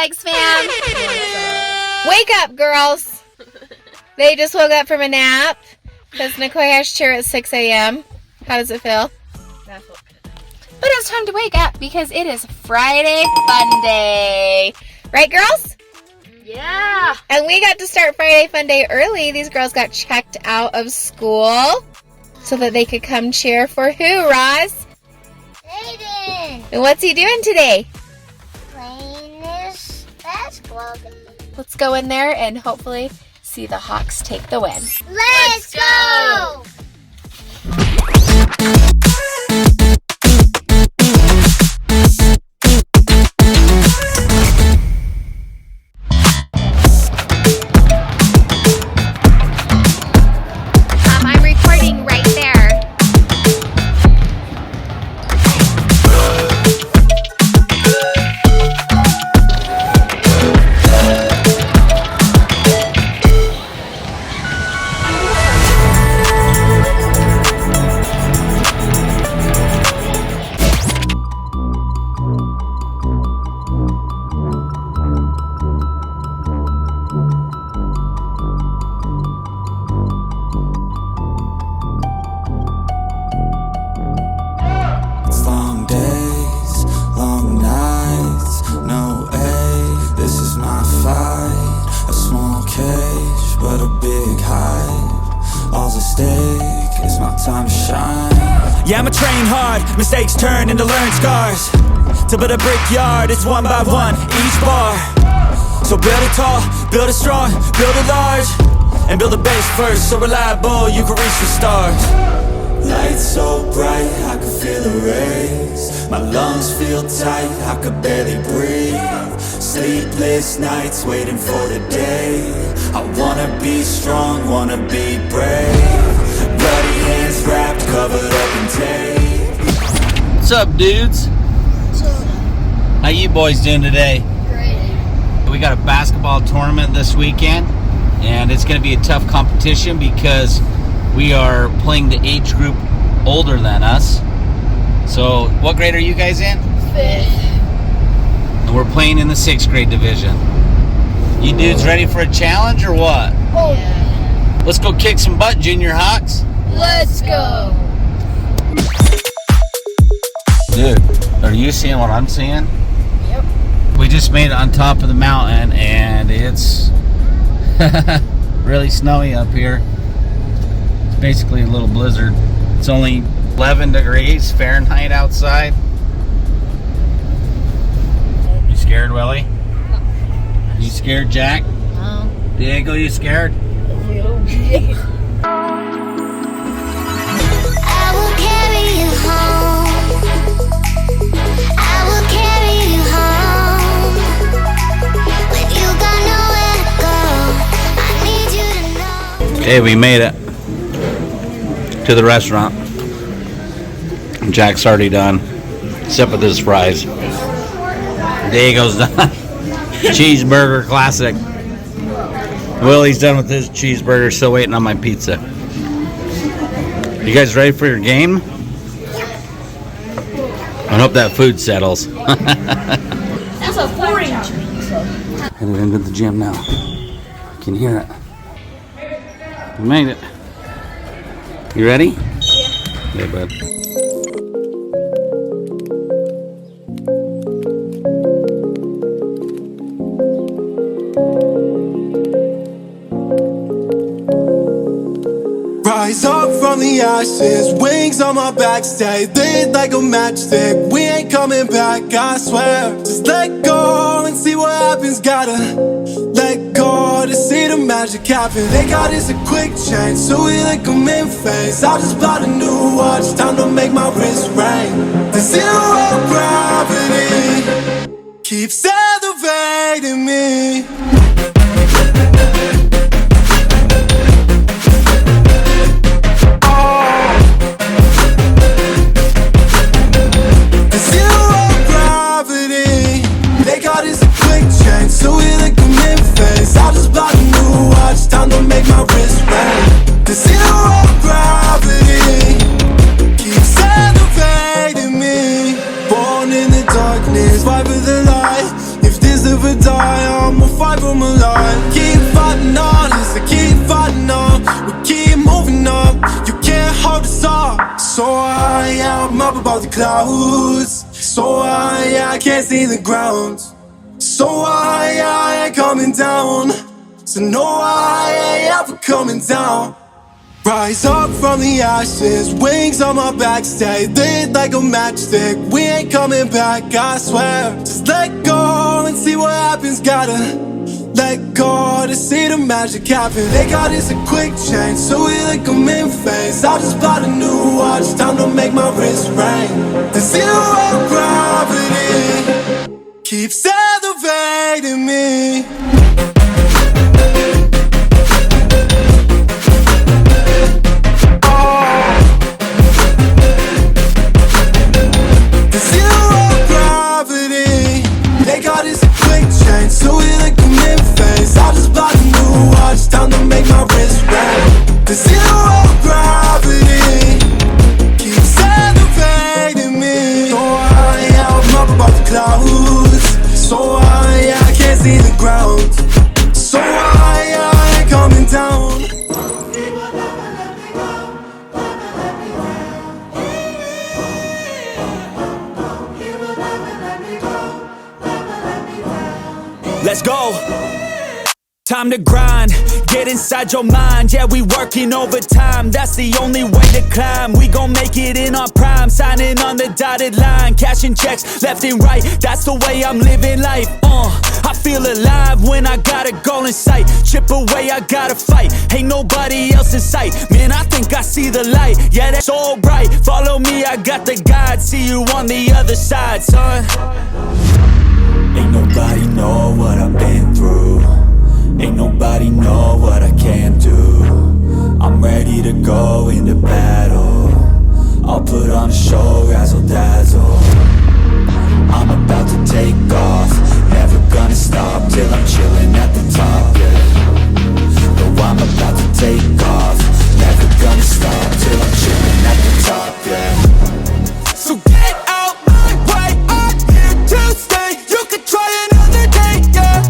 Dyches fam. Wake up, girls. They just woke up from a nap because Nicole has cheer at 6 a.m. How does it feel? But it's time to wake up because it is Friday Fun Day. Right, girls? Yeah. And we got to start Friday Fun Day early. These girls got checked out of school so that they could come cheer for who, Roz? Aiden. And what's he doing today? Playing this basketball game. Let's go in there and hopefully see the Hawks take the win. Let's go! I'm recording right there. Yeah, I'ma train hard, mistakes turn into learned scars. To build a brickyard, it's one by one, each bar. So build it tall, build it strong, build it large. And build a base first, so reliable you can reach the stars. Lights so bright, I can feel the rays. My lungs feel tight, I could barely breathe. Sleepless nights, waiting for the day. I wanna be strong, wanna be brave. Bloody hands wrapped, covered up in tape. What's up, dudes? How you boys doing today? Great. We got a basketball tournament this weekend, and it's going to be a tough competition because we are playing the age group older than us. So, what grade are you guys in? 5th. And we're playing in the 6th grade division. You dudes ready for a challenge or what? Oh, yeah. Let's go kick some butt, Junior Hawks. Let's go. Dude, are you seeing what I'm seeing? Yep. We just made it on top of the mountain, and it's really snowy up here. It's basically a little blizzard. It's only 11 degrees Fahrenheit outside. You scared, Willie? No. You scared, Jack? No. Diego, you scared? I will carry you home. I will carry you home. When you got nowhere to go, I need you to know. Okay, we made it to the restaurant. Jack's already done, except with his fries. Diego's done. Cheeseburger classic. Willie's done with his cheeseburger, still waiting on my pizza. You guys ready for your game? I hope that food settles. That's a 4-inch pizza. Headed into the gym now. I can hear it. We made it. You ready? Yeah. Yeah, bud. Rise up from the ashes, wings on my back, stay lit like a matchstick. We ain't coming back, I swear. Just let go and see what happens. Gotta let go to see the magic happen. They got us a quick change, so we like them in phase. I just bought a new watch, time to make my wrist ring. The zero gravity keeps elevating me. live or die, I'ma fight for my life. Keep fighting on, I keep fighting on. We keep moving up, you can't hold us up. So high, I'm up above the clouds. So high, I can't see the ground. So high, I ain't coming down. So no, I ain't ever coming down. Rise up from the ashes, wings on my back, stay lit like a matchstick. We ain't coming back, I swear. Just let go and see what happens. Gotta let go to see the magic happen. They got us a quick change, so we like them in phase. I just bought a new watch, time to make my wrist ring. The zero gravity keeps elevating me. So we like them in phase. I just bought a new watch, time to make my wrist ring. The zero gravity keeps elevating me. So high, I'm up above the clouds. So high, I can't see the ground. So high, I ain't coming down. Let's go. Time to grind, get inside your mind. Yeah, we working overtime, that's the only way to climb. We gon' make it in our prime, signing on the dotted line. Cashing checks left and right, that's the way I'm living life. I feel alive when I got a goal in sight. Chip away, I gotta fight, ain't nobody else in sight. Man, I think I see the light, yeah, that's so bright. Follow me, I got the guide, see you on the other side, son. Ain't nobody know what I've been through. Ain't nobody know what I can do. I'm ready to go into battle. I'll put on a show, razzle dazzle. I'm about to take off, never gonna stop till I'm chilling at the top, yeah. No, I'm about to take off, never gonna stop till I'm chilling at the top, yeah. So get out my way, I'm here to stay. You can try another day, yeah.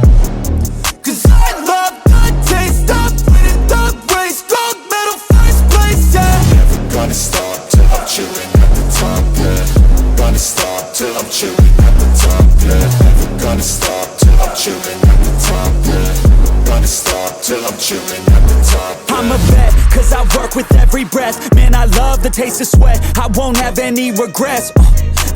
Cause I love the taste of winning the race. Gold medal, first place, yeah. Never gonna stop till I'm chilling at the top, yeah. Gonna stop till I'm chilling at the top, yeah. Never gonna stop till I'm chilling at the top, yeah. Gonna stop till I'm chilling at the top, yeah. I'm a vet, cause I work with every breath. Man, I love the taste of sweat, I won't have any regrets.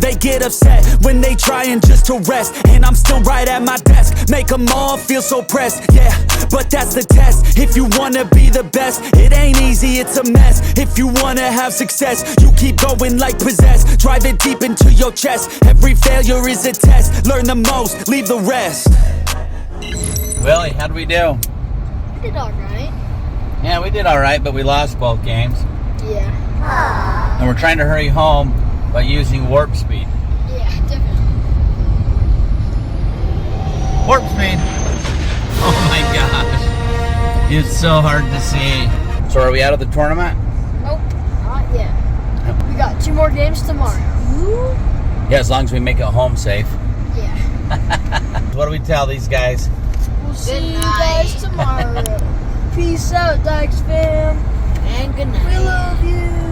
They get upset when they trying just to rest, and I'm still right at my desk. Make them all feel so pressed, yeah, but that's the test. If you wanna be the best, it ain't easy, it's a mess. If you wanna have success, you keep going like possessed. Drive it deep into your chest, every failure is a test. Learn the most, leave the rest. Willie, how do we do? We did alright. Yeah, we did alright, but we lost both games. Yeah. And we're trying to hurry home by using warp speed. Yeah, definitely. Warp speed! Oh my gosh. It's so hard to see. So are we out of the tournament? Nope, not yet. We got 2 more games tomorrow. Yeah, as long as we make it home safe. Yeah. What do we tell these guys? We'll see you guys tomorrow. Peace out, Dyches fam. And good night. We love you.